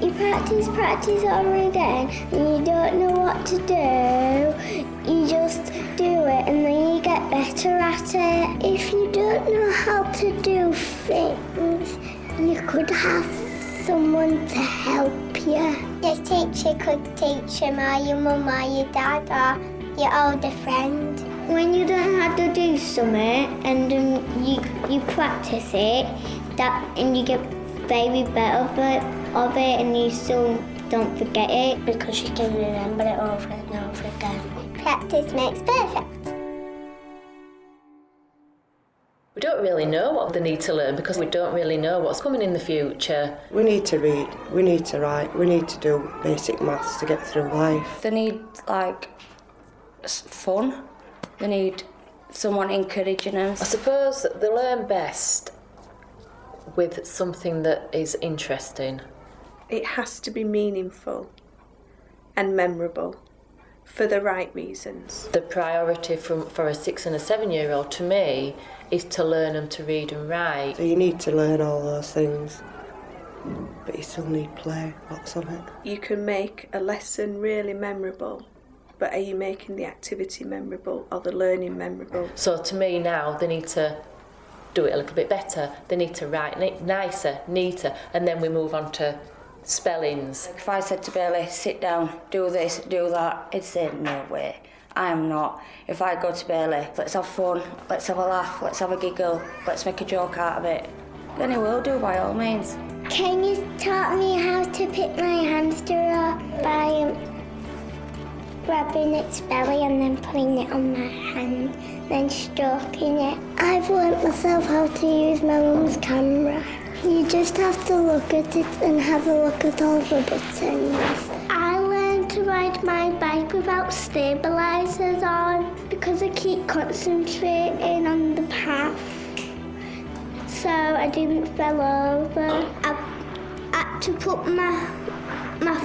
You practice over again, and you don't know what to do. You just do it, and then you get better at it. If you don't know how to do things, you could have someone to help you. Your teacher could teach you, or your mum or your dad or your older friend. When you don't know how to do something and you practice it, and you get very better of it and you still don't forget it. Because you can remember it over and over again. Practice makes perfect. We don't really know what they need to learn because we don't really know what's coming in the future. We need to read, we need to write, we need to do basic maths to get through life. They need, fun. They need someone encouraging them. I suppose they learn best with something that is interesting. It has to be meaningful and memorable for the right reasons. The priority for a 6 and a 7-year-old to me is to learn them to read and write. So you need to learn all those things, but you still need play, lots of it. You can make a lesson really memorable, but are you making the activity memorable or the learning memorable? So to me now, they need to do it a little bit better. They need to write nicer, neater, and then we move on to spellings. If I said to Bailey, sit down, do this, do that, he'd say, no way, I am not. If I go to Bailey, let's have fun, let's have a laugh, let's have a giggle, let's make a joke out of it, then he will do by all means. Can you taught me how to pick my hamster up by grabbing its belly and then putting it on my hand, then stroking it. I've learnt myself how to use my mum's camera. You just have to look at it and have a look at all the buttons. I learned to ride my bike without stabilisers on because I keep concentrating on the path, so I didn't fall over. I had to put my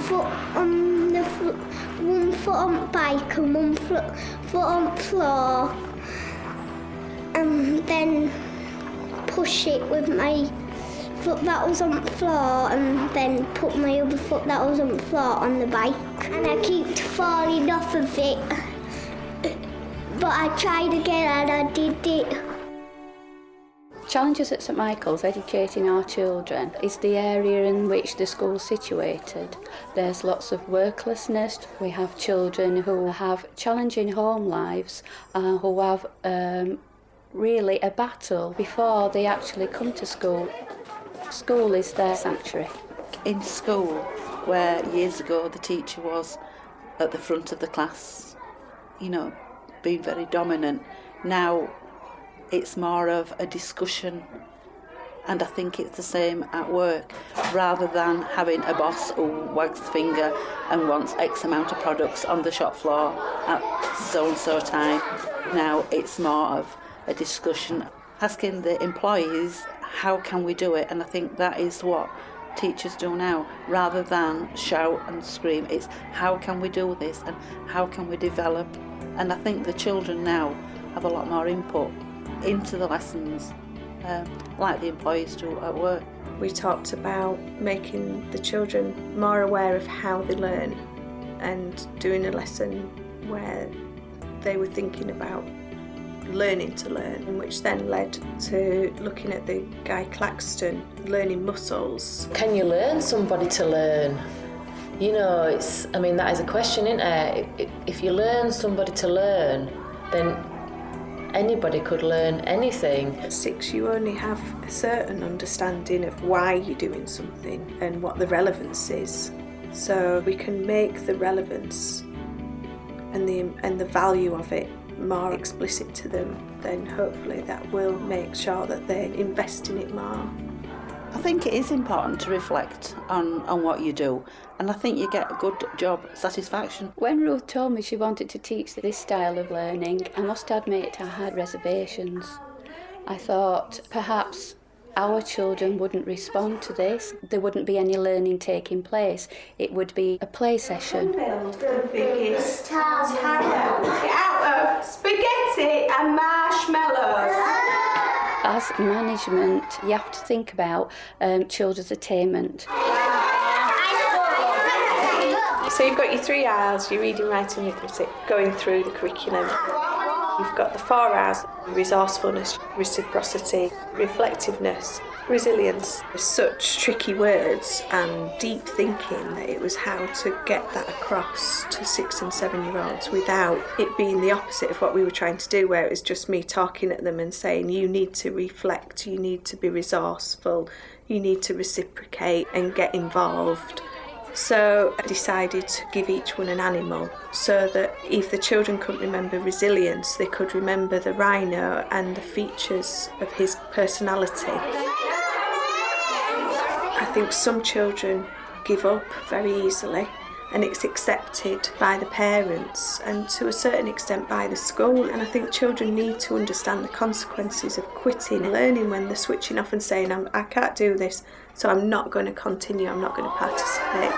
foot on the one foot on bike and one foot on floor, and then push it with my foot that was on the floor and then put my other foot that was on the floor on the bike. And I kept falling off of it, but I tried again and I did it. Challenges at St Michael's educating our children is the area in which the school's situated. There's lots of worklessness. We have children who have challenging home lives, who have really a battle before they actually come to school. School is their sanctuary. In school, where years ago the teacher was at the front of the class, being very dominant, now it's more of a discussion, and I think it's the same at work. Rather than having a boss who wags the finger and wants X amount of products on the shop floor at so-and-so time, now it's more of a discussion, asking the employees, how can we do it? And I think that is what teachers do now. Rather than shout and scream, it's how can we do this and how can we develop? And I think the children now have a lot more input into the lessons, like the employees do at work. We talked about making the children more aware of how they learn and doing a lesson where they were thinking about learning to learn, which then led to looking at the Guy Claxton learning muscles. Can you learn somebody to learn? That is a question, isn't it? If you learn somebody to learn, then anybody could learn anything. At 6, you only have a certain understanding of why you're doing something and what the relevance is. So we can make the relevance and the value of it more explicit to them, then hopefully that will make sure that they invest in it more. I think it is important to reflect on what you do, and I think you get a good job satisfaction. When Ruth told me she wanted to teach this style of learning, I must admit I had reservations. I thought perhaps our children wouldn't respond to this. There wouldn't be any learning taking place. It would be a play session. The biggest tower out of spaghetti and marshmallows. As management, you have to think about children's attainment. I know So you've got your 3 R's, your reading, writing, arithmetic, going through the curriculum. You've got the 4 R's, resourcefulness, reciprocity, reflectiveness, resilience. There's such tricky words and deep thinking that it was how to get that across to 6 and 7-year-olds without it being the opposite of what we were trying to do, where it was just me talking at them and saying, you need to reflect, you need to be resourceful, you need to reciprocate and get involved. So I decided to give each one an animal so that if the children couldn't remember resilience, they could remember the rhino and the features of his personality. I think some children give up very easily, and it's accepted by the parents and to a certain extent by the school. And I think children need to understand the consequences of quitting, learning when they're switching off and saying, I can't do this, so I'm not going to continue, I'm not going to participate.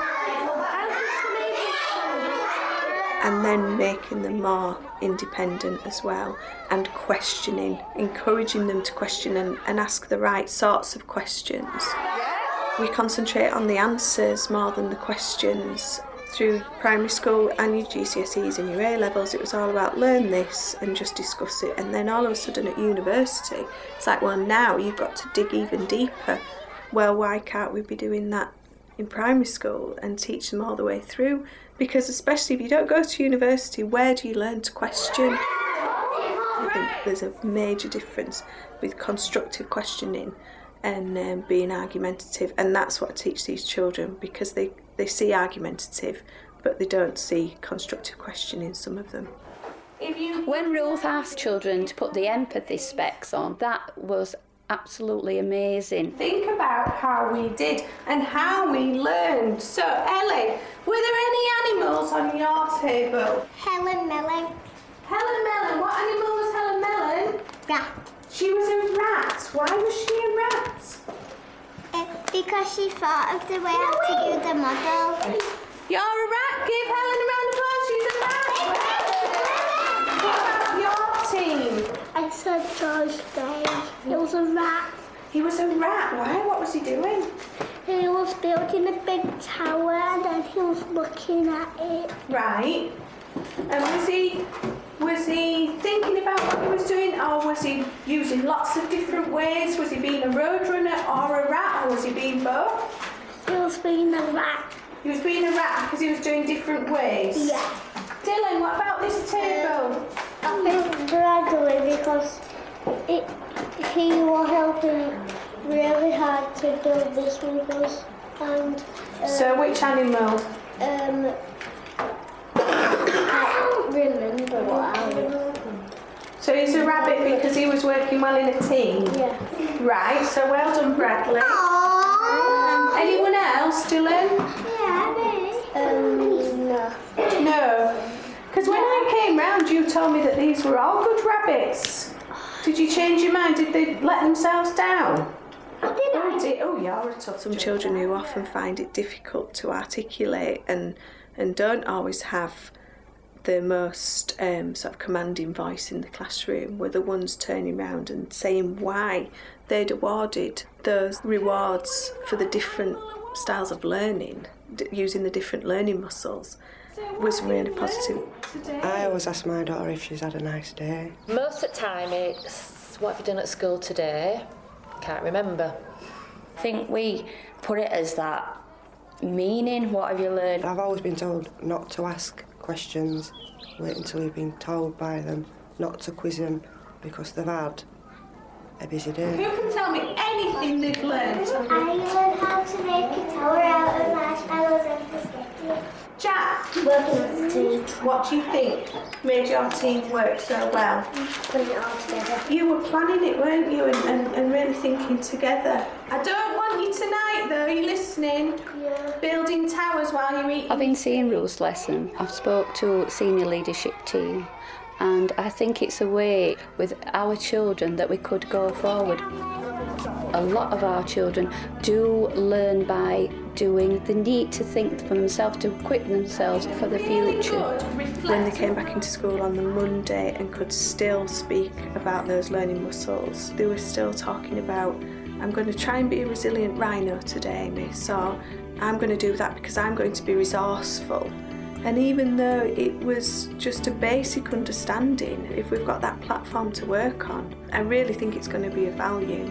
And then making them more independent as well, and questioning, encouraging them to question and ask the right sorts of questions. We concentrate on the answers more than the questions. Through primary school and your GCSEs and your A-levels, it was all about learn this and just discuss it. And then all of a sudden at university, it's like, well, now you've got to dig even deeper. Well, why can't we be doing that in primary school and teach them all the way through? Because especially if you don't go to university, where do you learn to question? I think there's a major difference with constructive questioning and being argumentative, and that's what I teach these children, because they see argumentative but they don't see constructive questioning, some of them. When Ruth asked children to put the empathy specs on, that was absolutely amazing. Think about how we did and how we learned. So Ellie, were there any animals on your table? Helen Melon. Helen Melon, what animal was Helen Melon? Rat. She was a rat. Why was she a rat? Because she thought of the way how to do the model. You're a rat. Give Helen a round of applause. She's a rat. What about your team? I said George Day. He was a rat. He was a rat. Why? What was he doing? He was building a big tower and then he was looking at it. Right. And was he thinking about what he was doing, or was he using lots of different ways? Was he being a roadrunner or a rat, or was he being both? He was being a rat. He was being a rat because he was doing different ways? Yeah. Dylan, what about this table? I think Bradley, because he was helping really hard to do this with us. And so which animal? I can't remember what I was. So he's a rabbit because he was working well in a team? Yeah. Right, so well done, Bradley. Aww. Anyone else, Dylan? Yeah, no. No. Because when I came round, you told me that these were all good rabbits. Did you change your mind? Did they let themselves down? Oh, you're a tough. Some children who often find it difficult to articulate and don't always have the most sort of commanding voice in the classroom were the ones turning around and saying why they'd awarded those rewards for the different styles of learning, using the different learning muscles, was really positive. I always ask my daughter if she's had a nice day. Most of the time it's, what have you done at school today? Can't remember. I think we put it as that meaning, what have you learned? I've always been told not to ask questions, wait until you've been told by them, not to quiz them because they've had a busy day. Who can tell me anything they've learned? I learned how to make a tower out of marshmallows and biscuits. Jack, Working as a team. what do you think made your team work so well? Putting it all together. You were planning it, weren't you, and really thinking together. I don't want you tonight, though. Are you listening? Yeah. Building towers while you're eating. I've been seeing Ruth's lesson. I've spoke to senior leadership team, and I think it's a way with our children that we could go forward. A lot of our children do learn by doing. They need to think for themselves, to equip themselves for the future. When they came back into school on the Monday and could still speak about those learning muscles, they were still talking about, I'm going to try and be a resilient rhino today, miss, or I'm going to do that because I'm going to be resourceful. And even though it was just a basic understanding, if we've got that platform to work on, I really think it's going to be of value.